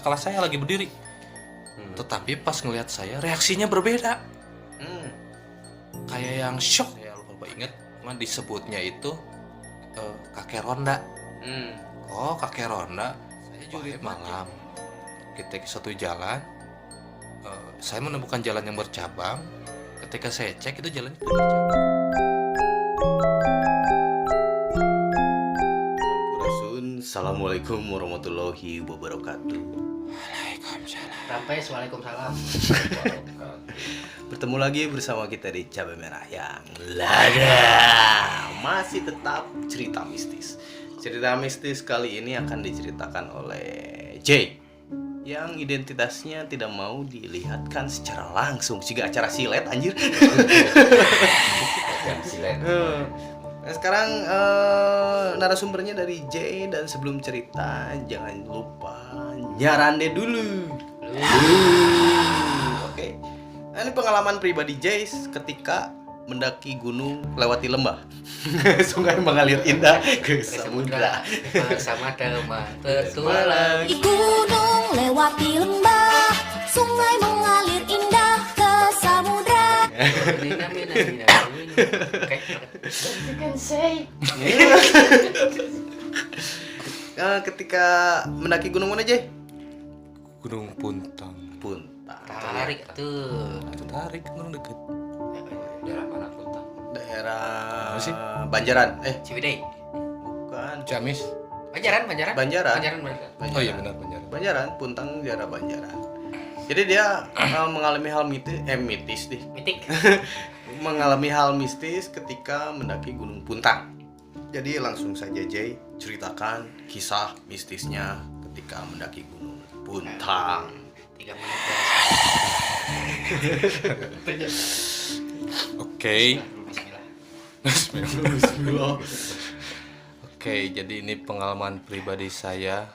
kelas saya lagi berdiri. Tetapi pas ngelihat saya reaksinya berbeda. Kayak yang shock. Saya lupa inget, disebutnya itu kakek ronda. Oh, kakek ronda. Saya jurit malam. Kita ke satu jalan. Saya menemukan jalan yang bercabang. Ketika saya cek itu jalannya tidak bercabang. Assalamualaikum warahmatullahi wabarakatuh. Waalaikumsalam. Rampes, waalaikumsalam. Bertemu lagi bersama kita di Cabai Merah yang lada. Masih tetap cerita mistis. Cerita mistis kali ini akan diceritakan oleh J, yang identitasnya tidak mau dilihatkan secara langsung. Jika acara silet anjir. Silet. Nah, sekarang narasumbernya dari J, dan sebelum cerita jangan lupa nyarande dulu. Oke. Nah, ini pengalaman pribadi J ketika mendaki gunung lewati lembah. Sungai mengalir indah ke samudra. Bersama teman petualang. Di gunung lewati lembah, sungai mengalir indah ke samudra. Ketika mendaki gunung mana J? Gunung Puntang. Puntang. Tarik tuh. Tarik gunung deket. Daerah mana Puntang? Daerah Apa sih? Banjaran. Ciwidey. Bukan. Ciamis. Banjaran. Banjaran. Oh iya benar Banjar. Banjaran, Puntang daerah Banjaran. Jadi dia mengalami hal mitis deh. Mitik. Mengalami hal mistis ketika mendaki Gunung Puntang. Jadi langsung saja Jay ceritakan kisah mistisnya ketika mendaki Gunung Puntang. 3 menit. Oke. Bismillah. Bismillah. Oke, jadi ini pengalaman pribadi saya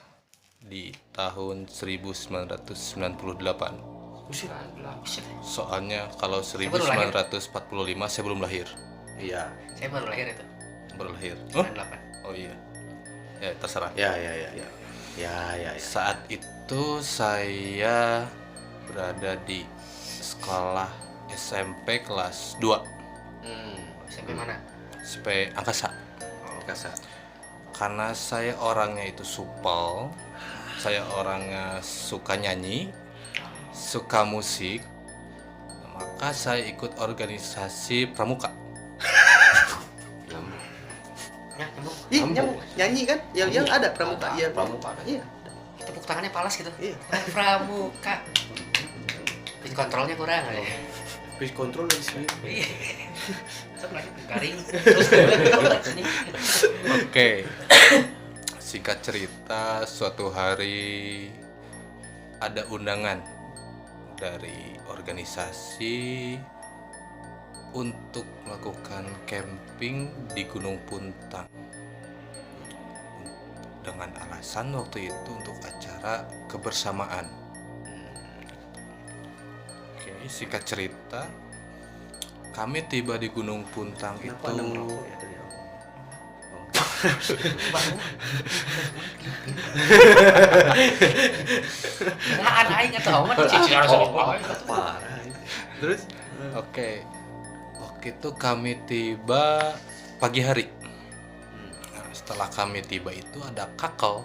di tahun 1998. Soalnya kalau baru lahir. 1945 saya belum lahir. Iya. Saya baru lahir itu. Baru lahir. 98. Oh iya. Ya, terserah. Ya. Saat itu saya berada di sekolah SMP kelas 2. Sampai mana? SMP Angkasa. Kasar. Karena saya orangnya itu supel, saya orangnya suka nyanyi, suka musik, maka saya ikut organisasi pramuka. Ya, nyambung. Ih, nyambung. Nyanyi kan? Yang ada pramuka. Iya, Pramuka. Iya. Tepuk tangannya palas gitu. Iya. Pramuka. Pitch controlnya kurang kali. Pitch control dari sini. Iya. Sok lagi garing. Terus ini. Oke, singkat cerita, suatu hari ada undangan dari organisasi untuk melakukan camping di Gunung Puntang dengan alasan waktu itu untuk acara kebersamaan. Oke, singkat cerita, kami tiba di Gunung Puntang Kenapa itu. Anda merokok ya tadi? Nah, aing atau mah cicing Parah. Terus? Oke, waktu itu kami tiba pagi hari. Nah, setelah kami tiba itu ada kakak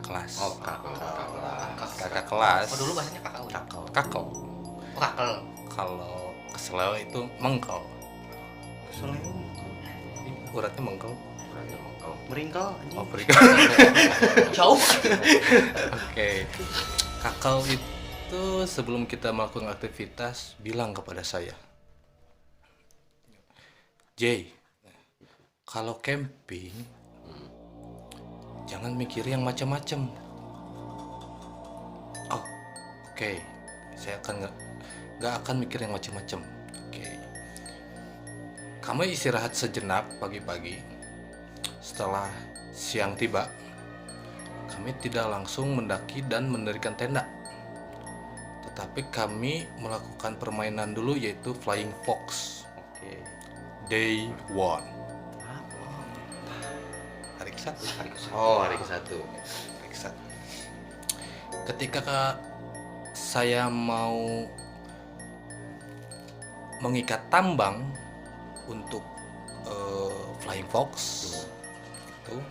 kelas. Oh, Kakak kelas. Oh, dulu bahasanya kakak. Kakak. Oh, kakel. Kalau kesel itu mengkel. Uratnya mengkel. Meringkal. Oh, berikan. Jauh. Oke. Kakak itu sebelum kita melakukan aktivitas bilang kepada saya, Jay, kalau camping jangan mikir yang macam-macam. Oh, oke. Saya nggak akan mikir yang macam-macam. Oke. Kamu istirahat sejenak pagi-pagi. Setelah siang tiba, kami tidak langsung mendaki dan mendirikan tenda, tetapi kami melakukan permainan dulu, yaitu Flying Fox. Oke. Day 1. Hari ke-1. Oh, hari ke-1. Hari ke-1. ketika saya mau mengikat tambang untuk Flying Fox itu,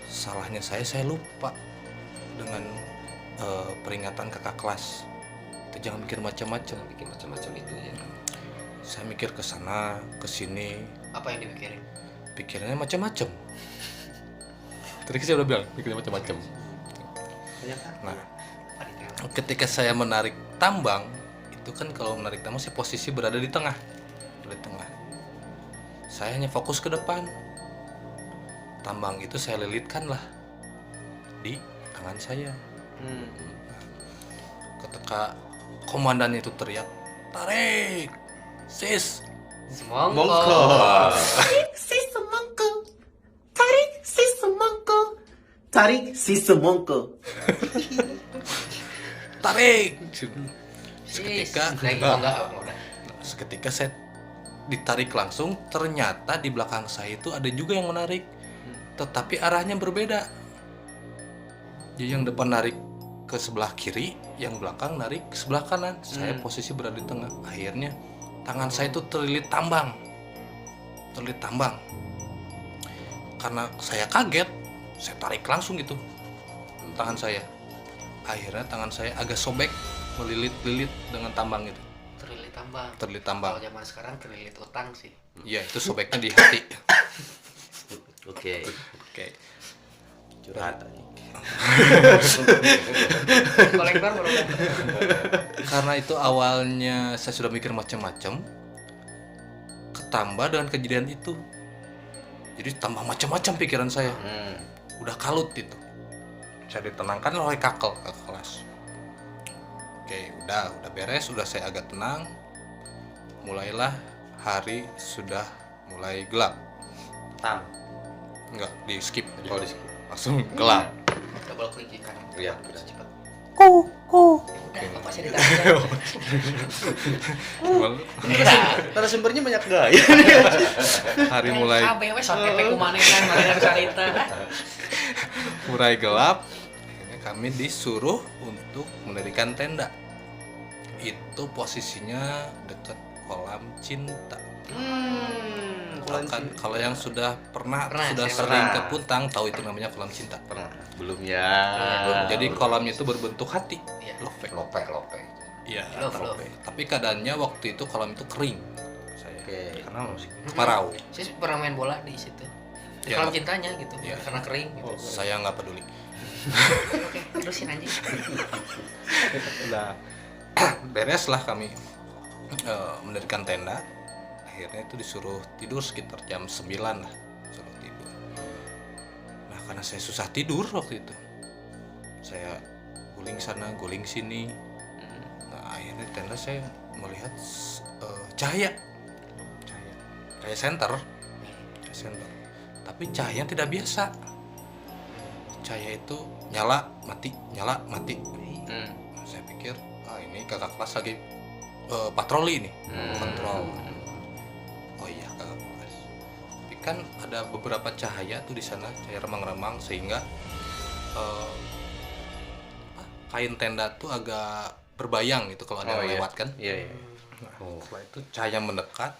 salahnya saya lupa dengan peringatan kakak kelas. Itu jangan mikir macam-macam. Bikin macam-macam itu ya. Saya mikir ke sana ke sini, Apa yang dipikirin? pikirannya macam-macam. Tadi saya udah bilang pikirnya macam-macam. Nah, ketika saya menarik tambang itu kan, kalau menarik tambang saya posisi berada di tengah. Saya hanya fokus ke depan. Tambang itu saya lilitkan lah di tangan saya. Ketika komandan itu teriak, tarik, sis, Semongko. Tarik si semongko. tarik. Sis. Seketika, Enggak. seketika saya ditarik langsung, ternyata di belakang saya itu ada juga yang menarik, tetapi arahnya berbeda. Jadi yang depan narik ke sebelah kiri, yang belakang narik ke sebelah kanan. Saya posisi berada di tengah. Akhirnya tangan saya itu terlilit tambang. Karena saya kaget, saya tarik langsung gitu tangan saya. Akhirnya tangan saya agak sobek, melilit-lilit dengan tambang itu. Terlilit tambang. Kalau zaman sekarang terlilit utang sih. Iya, itu sobeknya di hati. Oke. Curhat aja. Kolektor baru Karena itu awalnya saya sudah mikir macam-macam, ketambah dengan kejadian itu, jadi tambah macam-macam pikiran saya. Udah kalut itu. Saya ditenangkan oleh kakak kelas. Oke, udah beres, udah saya agak tenang. Mulailah hari sudah mulai gelap. Enggak, di skip aja. Oh, di skip. Langsung gelap. double klik di kanan. Iya, Terus udah. cepat. Ku. Udah, apa sih ditanya? Narasumbernya banyak gaya. Hari mulai KBW sampai kumaha kan mana salita. mulai gelap. Akhirnya kami disuruh untuk mendirikan tenda. Itu posisinya dekat kolam cinta. Kalau yang sudah pernah saya sering pernah. ke Puntang tahu itu namanya kolam cinta. Pernah. Belum ya. Jadi kolamnya itu berbentuk hati. Iya. Lope. Iya. Love. Tapi keadaannya waktu itu kolam itu kering. Saya. Oke. Karena masih kemarau. Saya pernah main bola di situ. Ya, Kolam cintanya gitu. Iya. Karena kering gitu. Saya nggak peduli. Oke, terusin anjing. Nah, bereslah kami mendirikan tenda. Akhirnya itu disuruh tidur sekitar jam 9 lah, suruh tidur. Nah, karena saya susah tidur waktu itu, saya guling sana guling sini. Nah, akhirnya tenda saya melihat cahaya center, tapi cahaya yang tidak biasa. Cahaya itu nyala mati. Saya pikir ini kakak kelas lagi patroli nih, kontrol. Oh iya, kakak kelas. Tapi kan ada beberapa cahaya tuh di sana, cahaya remang-remang, sehingga kain tenda tuh agak berbayang gitu kalau ada yang lewat kan. Iya. Nah, setelah itu cahaya mendekat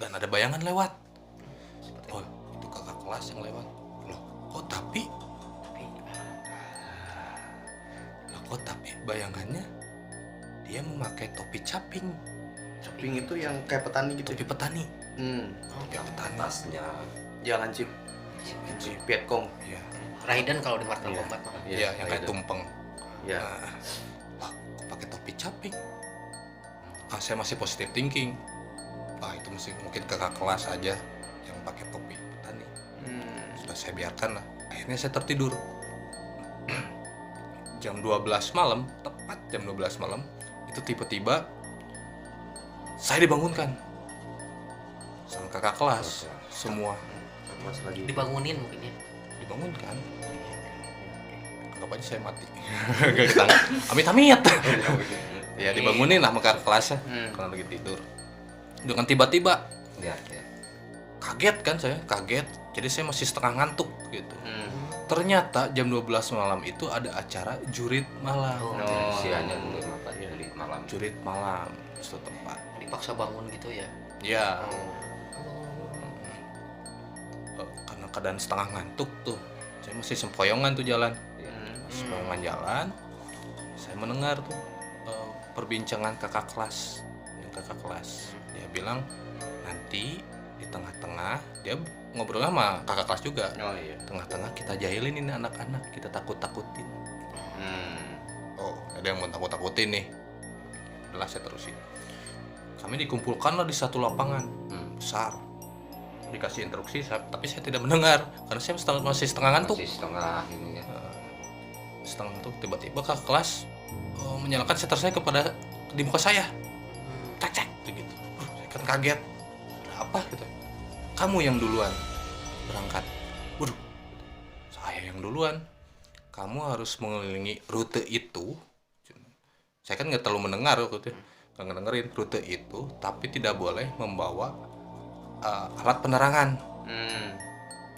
dan ada bayangan lewat. Oh, itu kakak kelas yang lewat. Loh, tapi bayangannya dia memakai topi caping. Caping itu yang kayak petani gitu. Topi petani. Topi petani. Atasnya. Jangan chip Vietcong. Iya. Raiden kalau di Mortal Kombat mah. Iya, yang kayak tumpeng. Iya. Nah, kok pakai topi caping? Saya masih positive thinking. Itu masih mungkin kakak kelas aja yang pakai topi petani. Sudah saya biarkan lah. Akhirnya saya tertidur. Jam 12 malam, tepat jam 12 malam, itu tiba-tiba saya dibangunkan sama kakak kelas semua. Mas lagi. Dibangunin mungkin ya. Dibangunkan. Anggap aja saya mati. Gak ketangkap. Amit-amit. Ya dibangunin lah sama kakak kelasnya karena lagi tidur. Dengan tiba-tiba kaget kan saya, kaget. Jadi saya masih setengah ngantuk gitu. Ternyata jam 12 malam itu ada acara jurit malam. Sianya dulu mata di malam. Jurit malam suatu tempat. Dipaksa bangun gitu ya. Ya, karena keadaan setengah ngantuk tuh. Saya masih sempoyongan tuh jalan. Sempoyongan jalan. Saya mendengar tuh perbincangan kakak kelas. Dia bilang nanti di tengah-tengah dia ngobrol sama kakak kelas juga. Oh iya. Tengah-tengah kita jahilin ini anak-anak, kita takut-takutin. Oh, ada yang mau takut-takutin nih. Udah saya terusin. Kami dikumpulkanlah di satu lapangan besar. Dikasih instruksi, tapi saya tidak mendengar karena saya masih setengah ngantuk. Masih setengah ini ya. Setengah ngantuk, tiba-tiba kakak kelas menyalakan setter saya kepada di muka saya. Cek gitu. Saya kan kaget. Ada apa gitu? Kamu yang duluan berangkat. Waduh, saya yang duluan. Kamu harus mengelilingi rute itu. Saya kan nggak terlalu mendengar waktu itu, nggak ngedengerin rute itu, tapi tidak boleh membawa alat penerangan.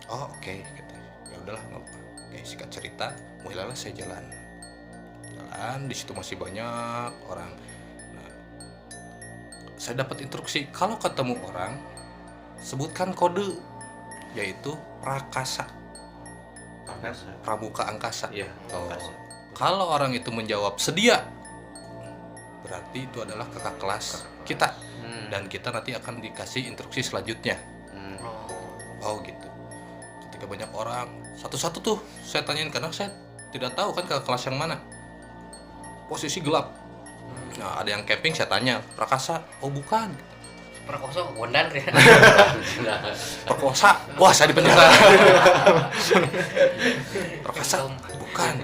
Oh oke, gitu. Ya udahlah nggak apa. Oke, singkat cerita, mulailah saya jalan. Di situ masih banyak orang. Nah, saya dapat instruksi kalau ketemu orang, sebutkan kode, yaitu prakasa. Pramuka angkasa. Iya. Kalau orang itu menjawab sedia, berarti itu adalah kakak kelas kita, dan kita nanti akan dikasih instruksi selanjutnya. Oh gitu. Ketika banyak orang, satu-satu tuh saya tanyain karena saya tidak tahu kan kakak kelas yang mana. Posisi gelap. Nah ada yang camping, saya tanya prakasa. Oh bukan. Perkosa Wondan ya. Perkosa. Wah saya di penjara. Prakasa bukan.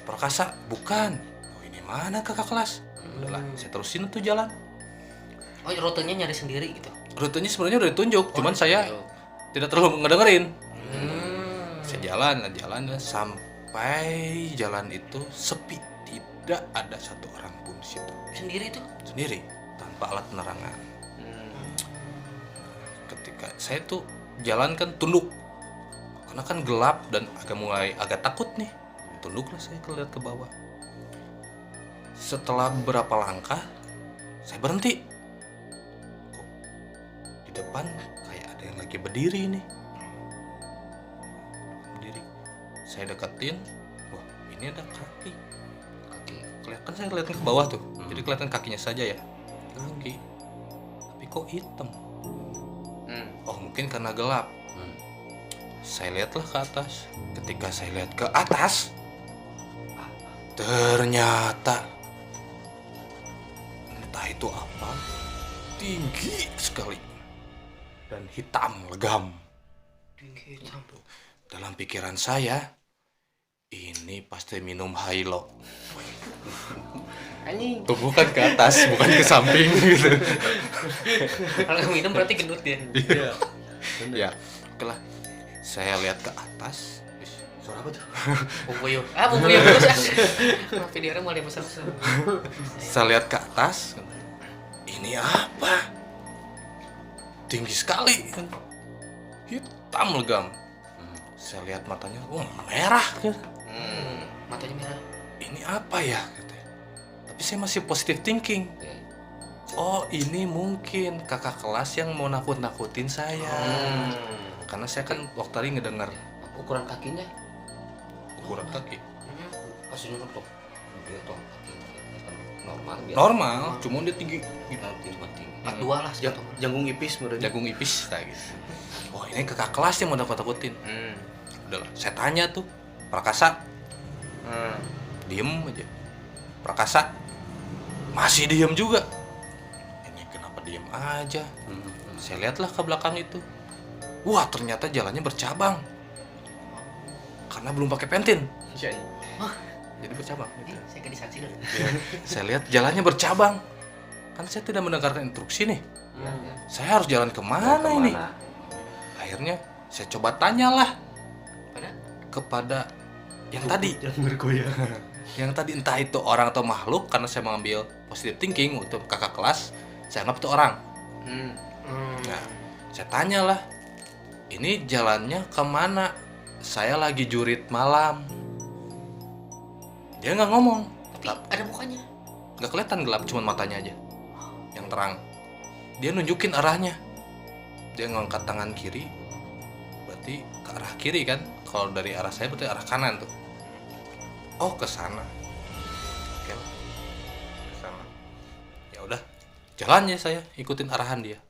Prakasa bukan. Oh ini mana kakak kelas? Udahlah, saya terusin tuh jalan. Oh rutenya nyari sendiri gitu. Rutenya sebenarnya udah ditunjuk, cuman saya tidak terlalu ngedengerin. Saya jalan sampai jalan itu sepi, tidak ada satu orang pun di situ. Sendiri tuh. Sendiri, tanpa alat penerangan. Ketika saya tuh jalan kan tunduk, karena kan gelap dan agak takut nih. Tunduklah saya lihat ke bawah. Setelah beberapa langkah, saya berhenti. Kok di depan kayak ada yang lagi berdiri nih. Berdiri. Saya deketin. Wah, ini ada kaki. Kelihatan, saya kelihatan ke bawah tuh. Jadi kelihatan kakinya saja ya. Kaki. Tapi kok hitam? Oh, mungkin karena gelap. Saya lihatlah ke atas. Ketika saya lihat ke atas, ternyata entah itu apa, tinggi sekali dan hitam legam. Tinggi hitam. Dalam pikiran saya, ini pasti minum Hilo. Anjing. Bukan ke atas, bukan ke samping gitu. Kalau minum berarti gendut dia. Iya. Ya, oke lah. Saya lihat ke atas. Suara apa tuh? Bumbuyo. Bumbuyo terus. Videonya mulai besar-besar. Saya lihat ke atas. Ini apa? Tinggi sekali. Hitam legam. Saya lihat matanya, merah. Matanya merah. Ini apa ya? Tapi saya masih positive thinking. Oh, ini mungkin kakak kelas yang mau nakut-nakutin saya. Karena saya kan waktu tadi ngedengar Ukuran kakinya ukuran kaki. kasih nurut tuh. Dia tuh normal biasa. Normal, cuma dia tinggi. Tinggi. 42 lah segitu. Janggung ipis menurut. Jagung ipis kayak gitu. Oh, ini kakak kelas yang mau nakut-nakutin. Udahlah, saya tanya tuh, Prakasa. Diem aja. Prakasa masih diem juga. Ini kenapa diem aja? Saya lihatlah ke belakang itu. Wah, ternyata jalannya bercabang. Karena belum pakai pentin. Jadi bercabang. Gitu. Saya ke disaksi dulu. Saya lihat jalannya bercabang. Kan saya tidak mendengarkan instruksi nih. Saya harus jalan kemana ini? Akhirnya saya coba tanyalah kepada yang tadi. Yang bergoyang. Yang tadi entah itu orang atau makhluk, karena saya mengambil positive thinking untuk kakak kelas, saya anggap itu orang. Nah, saya tanyalah, ini jalannya kemana? saya lagi jurit malam. Dia nggak ngomong, Tapi ada mukanya. nggak kelihatan gelap, cuman matanya aja yang terang. Dia nunjukin arahnya. Dia ngangkat tangan kiri, berarti ke arah kiri kan? Kalau dari arah saya berarti arah kanan tuh. Oh, ke sana. Oke, ke sana. Ya udah, jalan ya saya ikutin arahan dia.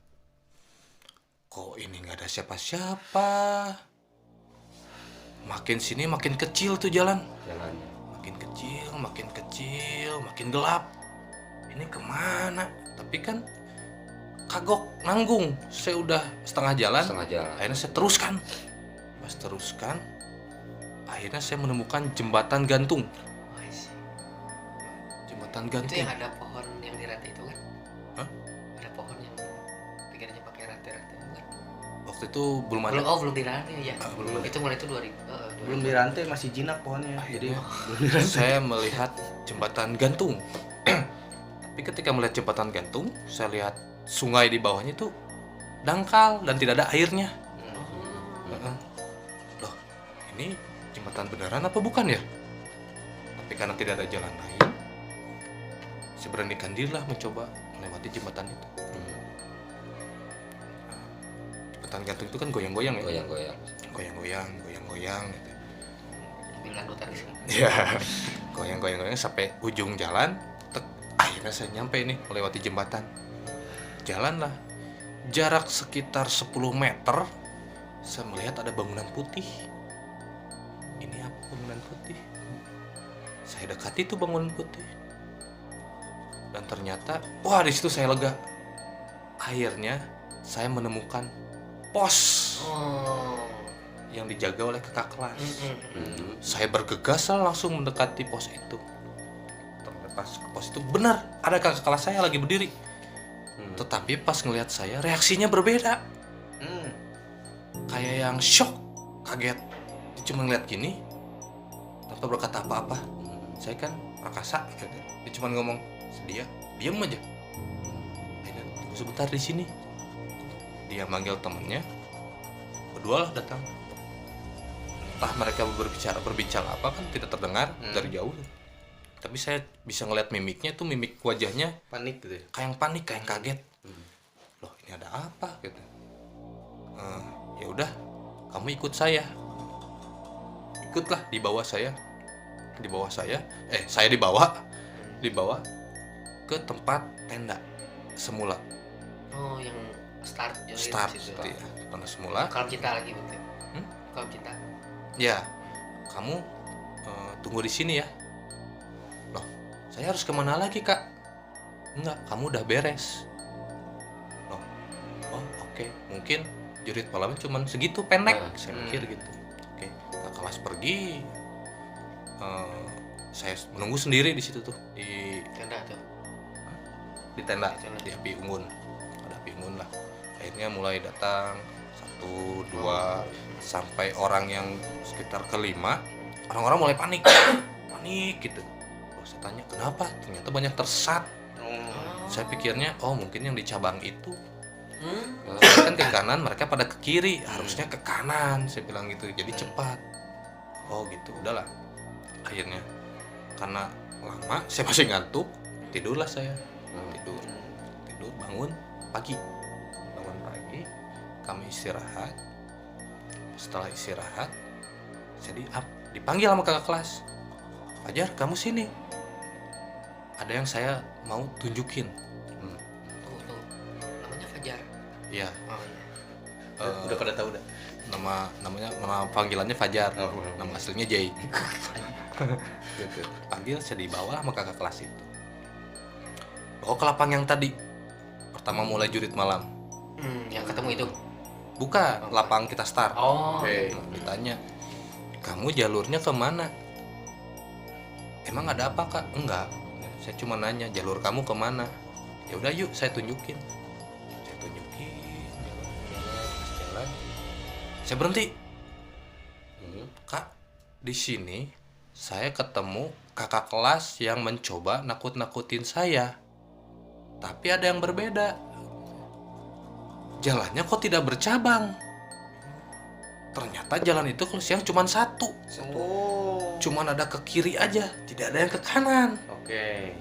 Kok ini nggak ada siapa-siapa? Makin sini makin kecil tuh jalan. Jalannya. Makin kecil, makin gelap. Ini kemana? Tapi kan kagok nanggung. Saya udah setengah jalan. Akhirnya saya teruskan. Pas teruskan, akhirnya saya menemukan jembatan gantung. Wais. Jembatan Itu gantung. yang ada pohon yang dirantai itu kan? Hah? Ada pohon yang pikirannya pakai rantai-rantai itu kan? Waktu itu belum ada. Belum dirantai ya. Belum ada. Itu mulai itu 2000. Belum dirantai, masih jinak pohonnya. Jadi Saya melihat jembatan gantung. Tapi ketika melihat jembatan gantung, saya lihat sungai di bawahnya itu dangkal dan tidak ada airnya. Heeh. Loh, ini jembatan beneran apa bukan ya? Tapi karena tidak ada jalan lain, saya beranikan diri lah mencoba melewati jembatan itu. Jembatan gantung itu kan goyang-goyang ya? Goyang-goyang. Goyang-goyang gitu. Bilang dotan di sini. Ya, goyang-goyang sampai ujung jalan. Akhirnya saya nyampe nih melewati jembatan. Jalan lah. Jarak sekitar 10 meter, saya melihat ada bangunan putih. Ini apa bangunan putih? Saya dekati tuh bangunan putih. Dan ternyata, wah di situ saya lega. Akhirnya saya menemukan pos Oh. yang dijaga oleh kakak kelas. Mm-mm. Saya bergegas langsung mendekati pos itu. Ternyata pas ke pos itu benar ada kakak kelas saya lagi berdiri. Tetapi pas ngelihat saya reaksinya berbeda. Kayak yang shock, kaget. Dia cuma ngeliat gini tanpa berkata apa-apa. Saya kan prakasa gitu. Dia cuma ngomong sedia, diam aja. Akhirnya tunggu sebentar di sini. Dia manggil temennya. Berdua lah datang. Entah mereka berbicara apa kan tidak terdengar dari jauh. Tapi saya bisa ngeliat mimiknya tuh, mimik wajahnya panik gitu ya. kayak yang panik, kayak yang kaget. Loh, ini ada apa gitu. Ya udah, kamu ikut saya. Ikutlah di bawah saya. Saya dibawa ke tempat tenda semula. Oh, yang start join Start di situ. seperti ya, tenda semula. Kalau kita lagi betul. Hmm? Kalau kita. Ya, kamu tunggu di sini ya. Loh, saya harus kemana lagi kak? Enggak, kamu udah beres. Loh, oh oke, mungkin jurit malamnya cuma segitu pendek. Saya mikir gitu. Oke, kak kelas pergi. Saya menunggu sendiri di situ tuh di Tenda tuh. tenda Di tenda. di api unggun. Ada api unggun lah. Akhirnya mulai datang 1, 2 sampai orang yang sekitar kelima, orang-orang mulai panik gitu. Saya tanya kenapa, ternyata banyak tersesat. Saya pikirnya oh mungkin yang di cabang itu saya kan ke kanan, mereka pada ke kiri, harusnya ke kanan, saya bilang gitu, jadi cepat. Oh gitu, udahlah. Akhirnya karena lama saya masih ngantuk, tidurlah saya. Tidur bangun pagi, kami istirahat. Setelah istirahat saya dipanggil sama kakak kelas. Fajar, kamu sini, ada yang saya mau tunjukin. Tuh. Namanya Fajar. Iya, Oh iya. Udah pada tahu dah. nama panggilannya Fajar, nama aslinya Jay. Gitu. Panggil, saya dibawa sama kakak kelas itu. Bawa ke lapang yang tadi pertama mulai jurit malam. Yang ketemu itu. Buka lapang kita start. Oh. Ditanya, kamu jalurnya kemana? Emang ada apa kak? Enggak, saya cuma nanya jalur kamu kemana. Ya udah yuk, saya tunjukin. Jalan. Saya berhenti. Kak, di sini saya ketemu kakak kelas yang mencoba nakut-nakutin saya. Tapi ada yang berbeda. Jalannya kok tidak bercabang. ternyata jalan itu kalau siang cuma satu. Oh. Cuman ada ke kiri aja, tidak ada yang ke kanan. Oke.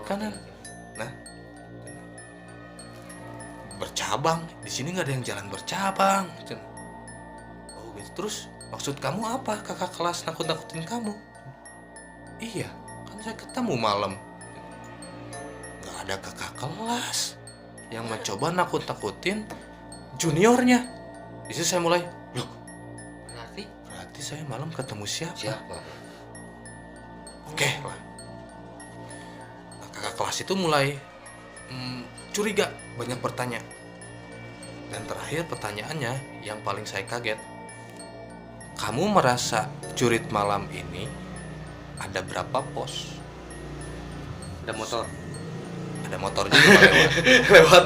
Kanan. Nah, bercabang. Di sini nggak ada yang jalan bercabang. Oh gitu. Terus maksud kamu apa? Kakak kelas nakut-nakutin kamu? Iya, kan saya ketemu malam. Nggak ada kakak kelas yang mencoba nakut-nakutin juniornya. Di situ saya mulai, loh, berarti saya malam ketemu siapa? Siapa? Oke lah. Nah, kakak kelas itu mulai curiga, banyak bertanya. Dan terakhir pertanyaannya yang paling saya kaget, kamu merasa jurit malam ini ada berapa pos? Ada motor. Ada motor juga Pak, lewat. Lewat.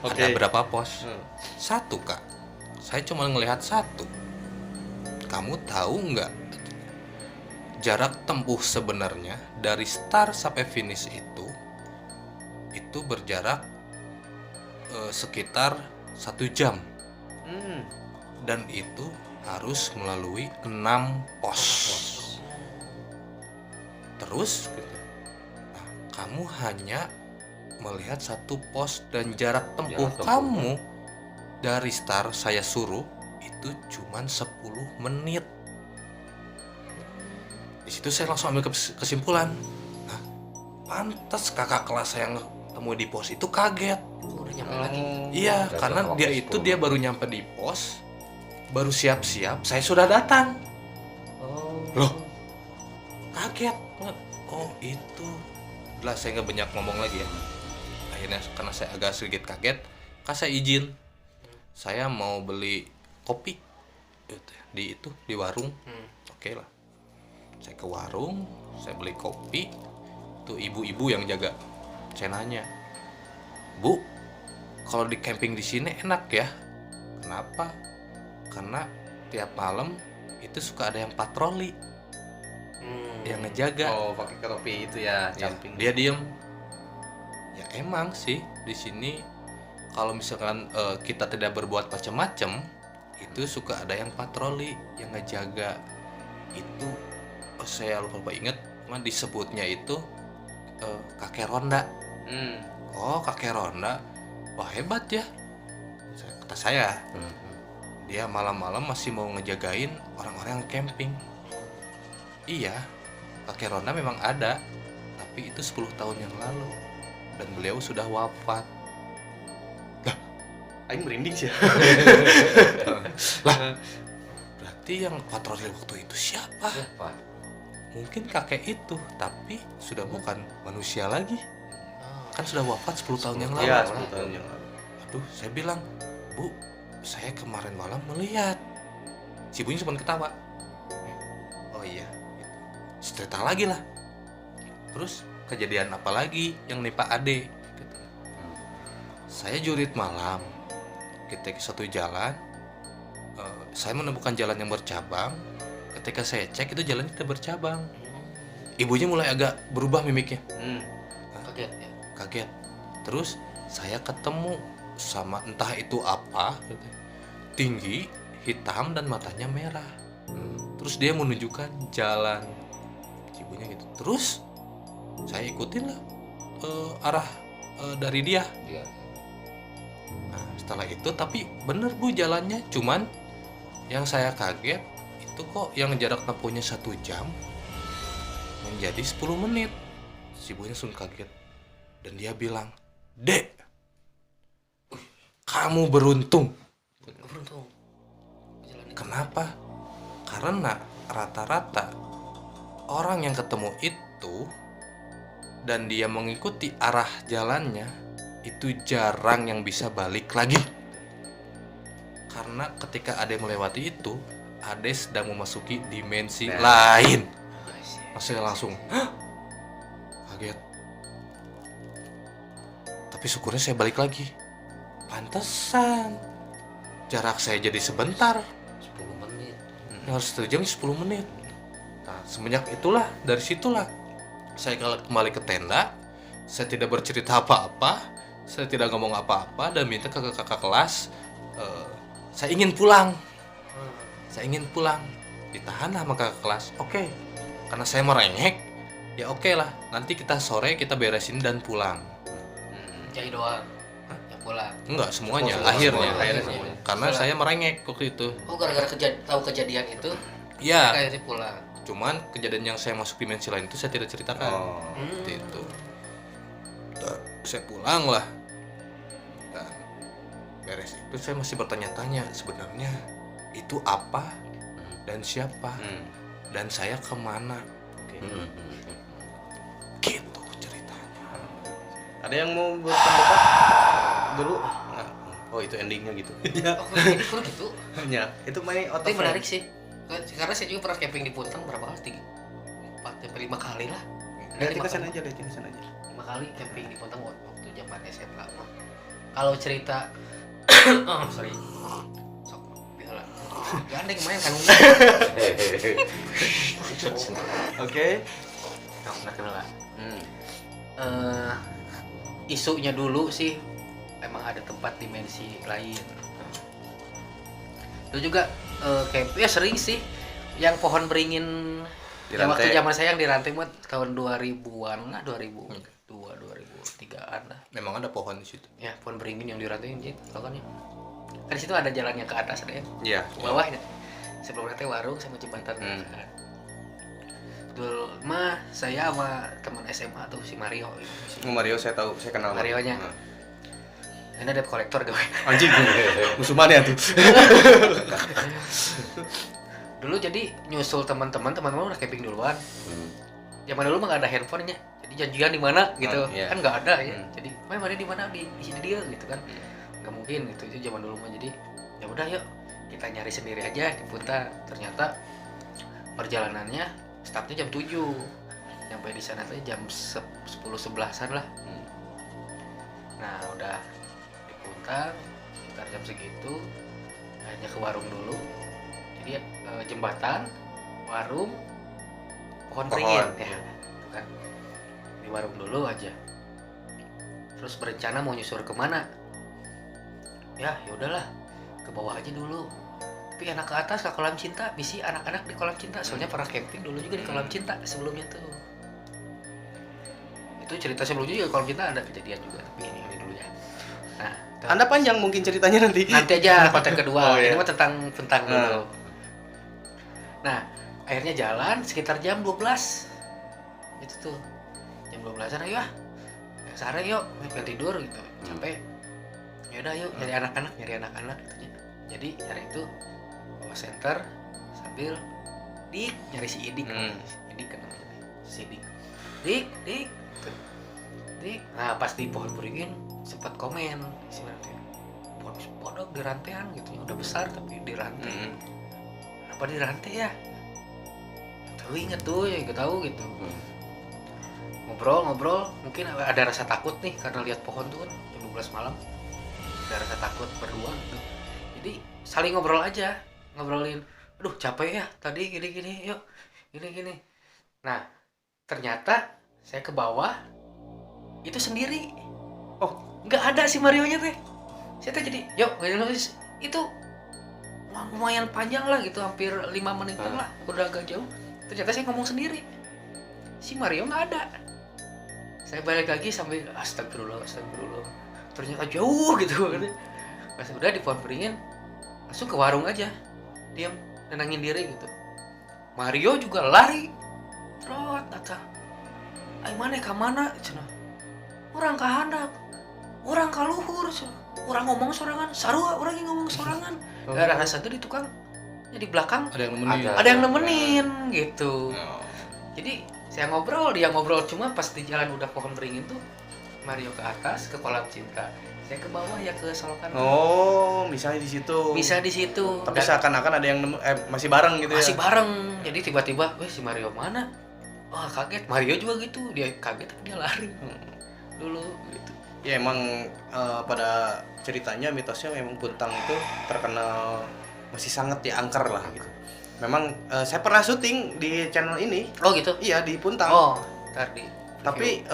Oke. Ada berapa pos? Hmm. 1 Kak. Saya cuma ngelihat 1. Kamu tahu nggak jarak tempuh sebenarnya dari start sampai finish itu berjarak sekitar 1 jam, Hmm. dan itu harus melalui 6 pos. Terus nah, kamu hanya melihat 1 pos dan jarak tempuh Jarak tempuh. kamu dari start saya suruh itu cuman 10 menit. Di situ saya langsung ambil kesimpulan. Nah, pantas kakak kelas saya ketemu di pos itu kaget. Udah nyampe lagi. Iya, Datang karena waktu dia 10 itu dia baru nyampe di pos, baru siap-siap, saya sudah datang. Oh. Loh, kaget. Oh itu. Lah saya nggak banyak ngomong lagi ya. Akhirnya karena saya agak sedikit kaget, saya izin. Saya mau beli kopi di warung. Oke lah. Saya ke warung, saya beli kopi. Tuh ibu-ibu yang jaga. Saya nanya, Bu, kalau di camping di sini enak ya? Kenapa? Karena tiap malam itu suka ada yang patroli, yang ngejaga. Oh, pakai topi itu ya, Ya, camping. dia diem. Ya emang sih di sini kalau misalkan kita tidak berbuat macam-macam, itu suka ada yang patroli, yang ngejaga. Itu saya lupa inget, cuman disebutnya itu kakek ronda. Hmm. Oh kakek ronda, wah hebat ya. Kata saya, dia malam-malam masih mau ngejagain orang-orang yang camping. Iya, kakek ronda memang ada, tapi itu 10 tahun yang lalu dan beliau sudah wafat. Aing merinding sih. Berarti yang patroli waktu itu siapa? Siapa? Mungkin kakek itu, tapi sudah bukan manusia lagi. Kan sudah wafat 10 tahun yang lalu. Iya, 10 tahun yang lalu. Aduh, saya bilang, Bu, saya kemarin malam melihat. Si ibunya cuma ketawa. Oh iya, cerita lagi lah. Terus kejadian apa lagi yang nimpa Ade? Gitu. Saya jurit malam, kita ke satu jalan. Saya menemukan jalan yang bercabang. Ketika saya cek itu jalannya tidak bercabang. Ibunya mulai agak berubah mimiknya. Hmm. Kaget ya. Kaget. Terus saya ketemu sama entah itu apa, gitu. Tinggi, hitam dan matanya merah. Terus dia menunjukkan jalan ibunya gitu. Terus saya ikutin lah arah dari dia. Dia. Nah, setelah itu tapi bener Bu jalannya, cuman yang saya kaget itu kok yang jarak tempuhnya 1 jam menjadi 10 menit. Si ibunya langsung kaget dan dia bilang, Dek, kamu beruntung. Beruntung. Jalannya. Kenapa? Karena rata-rata orang yang ketemu itu dan dia mengikuti arah jalannya itu jarang yang bisa balik lagi. Karena ketika Ade melewati itu, Ade sedang memasuki dimensi lain. Saya langsung "Hah?" Kaget. Tapi syukurnya saya balik lagi. Pantesan jarak saya jadi sebentar. 10 menit. Yang harus terjam 10 menit. Nah, semenjak itulah, dari situlah saya kembali ke tenda. Saya tidak bercerita apa-apa, saya tidak ngomong apa-apa dan minta ke kakak kelas saya ingin pulang. Saya ingin pulang. Ditahan lah sama kakak kelas. Oke. Karena saya merengek, ya oke lah. Nanti kita sore kita beresin dan pulang. Jai doang. Ya pulang. Enggak semuanya, Semua, akhirnya. semuanya. Karena saya merengek waktu itu. Oh, gara-gara tahu kejadian itu, Ya, kayaknya pulang. cuman kejadian yang saya masuk dimensi lain itu saya tidak ceritakan. Oh. Seperti itu. Saya pulang lah. Dan beres itu saya masih bertanya-tanya sebenarnya itu apa dan siapa dan saya kemana. Gitu ceritanya. Ada yang mau berpendapat dulu? Nah, oh itu endingnya gitu. Oh, kok gitu? Ya, itu main Tapi otot menarik sih. Karena saya juga pernah camping di Puntang berapa kali? 4-5 kali lah. Lihat ke sana aja, lihatin ke sana aja. 5 kali camping di Puntang waktu zaman SMA mah. Kalau cerita oh, sorry. Sok biarlah. Gandeng main kan. Oke. Nah, kenal lah. Isunya dulu sih emang ada tempat dimensi lain. Itu juga camp ya sering sih yang pohon beringin yang waktu zaman saya yang dirantai buat tahun 2000-an lah, 2002 2003-an lah. Memang ada pohon di situ. Ya, pohon beringin yang dirantai gitu, tau kan ya. Kan di situ ada jalannya ke atas ada ya. Iya. Ke bawahnya. Sebelum nanti warung sama jembatan. Dulu mah saya sama teman SMA tuh si Mario. Oh, Mario saya tahu, saya kenal Marionya. Nah. Ini ada kolektor gawe. Anjing. Musuh mana ya tuh? Dulu jadi nyusul teman-teman udah camping duluan. Zaman dulu mah nggak ada handphonenya. Jadi janjian di mana gitu. Iya. Kan nggak ada ya. Jadi, "Mari di mana di sini dia" gitu kan. Nggak mungkin gitu. Itu zaman dulu mah jadi ya udah yuk kita nyari sendiri aja di Puntang. Ternyata perjalanannya startnya jam 7. Sampai di sana tuh jam 10-11an lah. Nah, udah di Puntang sekitar jam segitu hanya ke warung dulu. Jadi jembatan, warung, pohon beringin ya. Kan di warung dulu aja. Terus berencana mau nyusur kemana? Ya udahlah, ke bawah aja dulu. Tapi anak ke atas ke kolam cinta, misi anak-anak di kolam cinta. Soalnya pernah camping dulu juga di kolam cinta sebelumnya tuh. Itu cerita sebelumnya juga kolam cinta ada kejadian juga, tapi ini dulu ya. Nah, Anda panjang mungkin ceritanya nanti. nanti aja konten kedua. Oh, iya. Ini mah tentang dulu. Nah, akhirnya jalan sekitar jam 12. Itu tuh. Jam 12-an ayo ah. Sare yuk, pengen tidur gitu. Capek. Ya udah yuk nyari anak-anak katanya. Jadi nyari itu bawa center sambil nyari si Idik. Si Idik kan namanya. Si Idik. Dik. Tuh. Dik. Nah, pas di pohon beringin sempat komen sebenarnya. Pohon podok di rantaian gitu ya. Udah besar tapi di rantai. Kenapa di rantai ya? Tahu inget tuh ya, gak tahu gitu. Ngobrol, mungkin ada rasa takut nih karena lihat pohon tuh kan jam 12 malam. Ada rasa takut berdua gitu. Jadi saling ngobrol aja, ngobrolin. Aduh capek ya tadi gini, yuk gini. Nah ternyata saya ke bawah itu sendiri. Oh nggak ada si Marionya teh. Saya teh jadi yuk itu lumayan panjang lah gitu, hampir 5 menitan lah, udah agak jauh. Ternyata saya ngomong sendiri, si Mario nggak ada. Saya balik lagi sambil astagfirullah. Ternyata jauh gitu kan. Pas udah di pohon beringin, langsung ke warung aja, diam, nenangin diri gitu. Mario juga lari, trot, kata, "Ay mana ke mana?" Cina, "Orang ke handap, orang ke luhur, orang ngomong sorangan, sarua orang yang ngomong sorangan." Gak ada satu di tukang, di belakang ada yang nemenin gitu. Jadi saya ngobrol, dia ngobrol, cuma pas di jalan udah pohon beringin tuh Mario ke atas ke kolam cinta, saya ke bawah ya ke solokan. Oh, misalnya di situ. Bisa di situ. Tapi seakan-akan ada yang masih bareng gitu masih ya. bareng. Jadi tiba-tiba, si Mario mana? Wah kaget. Mario juga gitu, dia kaget tapi dia lari dulu gitu. Ya emang pada ceritanya mitosnya memang Puntang itu terkenal masih sangat diangker lah gitu. Memang saya pernah syuting di channel ini. Oh gitu? Iya di Puntang. Oh tadi. Tapi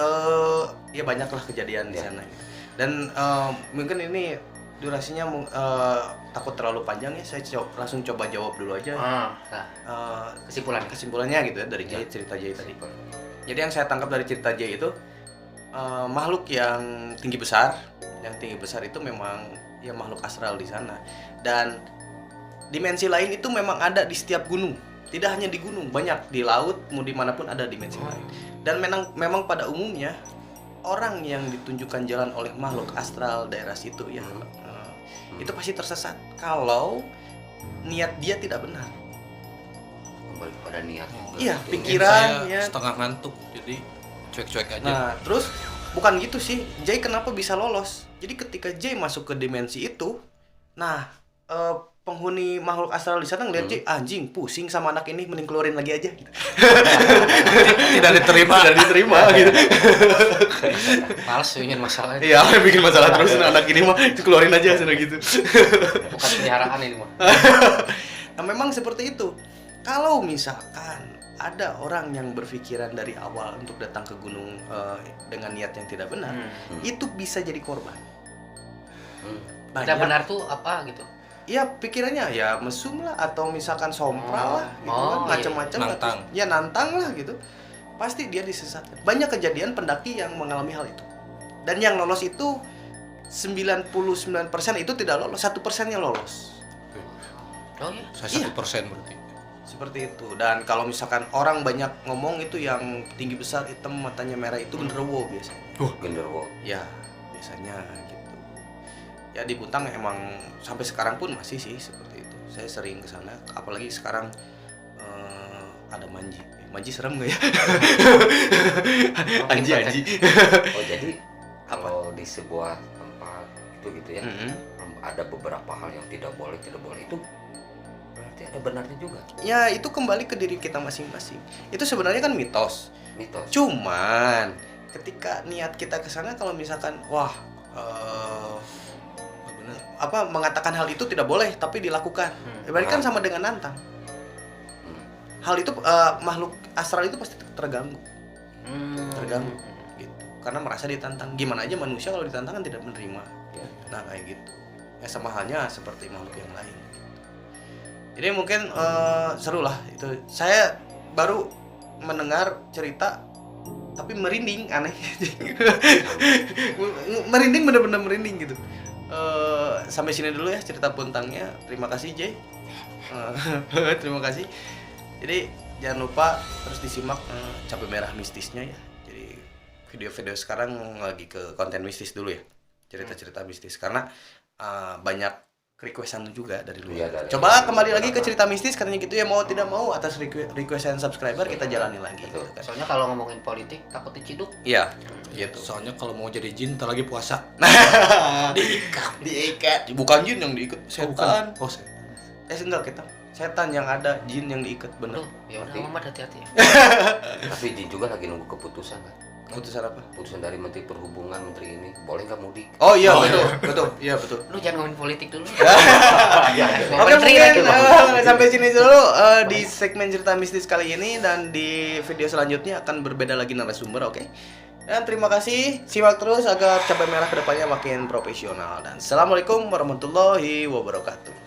ya banyaklah kejadian di sana. Gitu. Dan mungkin ini durasinya takut terlalu panjang ya, saya langsung coba jawab dulu aja. Nah, Kesimpulannya gitu ya dari Jay, cerita Jay tadi. Jadi yang saya tangkap dari cerita Jay itu makhluk yang tinggi besar itu memang ya makhluk astral di sana, dan dimensi lain itu memang ada di setiap gunung. Tidak hanya di gunung, banyak di laut, mau dimanapun ada dimensi lain. Dan memang pada umumnya orang yang ditunjukkan jalan oleh makhluk astral daerah situ ya, itu pasti tersesat kalau niat dia tidak benar. Kembali pada niat. Iya, Saya pikirannya. setengah ngantuk, jadi cuek-cuek aja. Nah, terus bukan gitu sih, Jay kenapa bisa lolos? Jadi ketika Jay masuk ke dimensi itu, nah penghuni makhluk astral di sana ngeliat Jay, anjing pusing sama anak ini, mending keluarin lagi aja. Gitu. Tidak diterima. Gitu. males ingin masalah ini. Iya, bikin masalah terus anak ini mah keluarin aja sana gitu. Bukan peliharaan ini mah. Nah, memang seperti itu. Kalau misalkan ada orang yang berpikiran dari awal untuk datang ke gunung dengan niat yang tidak benar, itu bisa jadi korban. Tidak benar tuh apa gitu? Ya pikirannya ya mesum lah, atau misalkan sompral lah, gitu kan, iya. macam-macam. Nantang. Ya nantang lah gitu. Pasti dia disesatkan. Banyak kejadian pendaki yang mengalami hal itu. Dan yang lolos itu 99% itu tidak lolos, 1% yang lolos. Oh iya. Saya 1% berarti. Seperti itu. Dan kalau misalkan orang banyak ngomong itu yang tinggi besar, hitam, matanya merah itu genderuwo biasanya. Genderuwo. Ya, biasanya gitu. Ya di Buntang emang sampai sekarang pun masih sih seperti itu. Saya sering ke sana, apalagi sekarang ada manji. Manji serem nggak ya? Anji. Oh jadi kalau di sebuah tempat itu gitu ya, ada beberapa hal yang tidak boleh itu berarti ada benarnya juga. Ya itu kembali ke diri kita masing-masing. Itu sebenarnya kan mitos. Cuman ketika niat kita ke sana, kalau misalkan wah mengatakan hal itu tidak boleh tapi dilakukan, berarti kan sama dengan nantang. Hal itu makhluk astral itu pasti terganggu gitu, karena merasa ditantang. Gimana aja manusia kalau ditantang kan tidak menerima ya. Nah kayak gitu ya, sama halnya seperti makhluk yang lain. Jadi mungkin seru lah itu. Saya baru mendengar cerita tapi merinding, aneh. Merinding, bener-bener merinding gitu. Sampai sini dulu ya cerita Buntangnya. Terima kasih Jay. Terima kasih. Jadi jangan lupa terus disimak Cabai Merah Mistisnya ya. Jadi video-video sekarang lagi ke konten mistis dulu ya, cerita-cerita mistis, karena banyak requestan juga dari luar. Coba kembali lagi ke cerita mistis, katanya gitu ya, mau tidak mau atas requestan subscriber kita jalani lagi gitu kan. Soalnya kalau ngomongin politik takut diciduk. Iya, gitu. Soalnya kalau mau jadi jin, ntar lagi puasa. Diikat. Bukan jin yang diikat, setan. Oh, setan. Enggak, kita setan yang ada, jin yang diikat, bener. Ya udah, Muhammad hati-hati ya. Tapi Jin juga lagi nunggu keputusan kan. Keputusan apa? Keputusan dari Menteri Perhubungan, menteri ini boleh nggak mudik? Oh iya, betul. Iya, betul. Lu jangan ngomongin politik dulu. Oke, mungkin sampai sini dulu di segmen cerita mistis kali ini, dan di video selanjutnya akan berbeda lagi narasumber, oke? Dan terima kasih, simak terus agar Cabai Merah kedepannya makin profesional. Dan assalamualaikum warahmatullahi wabarakatuh.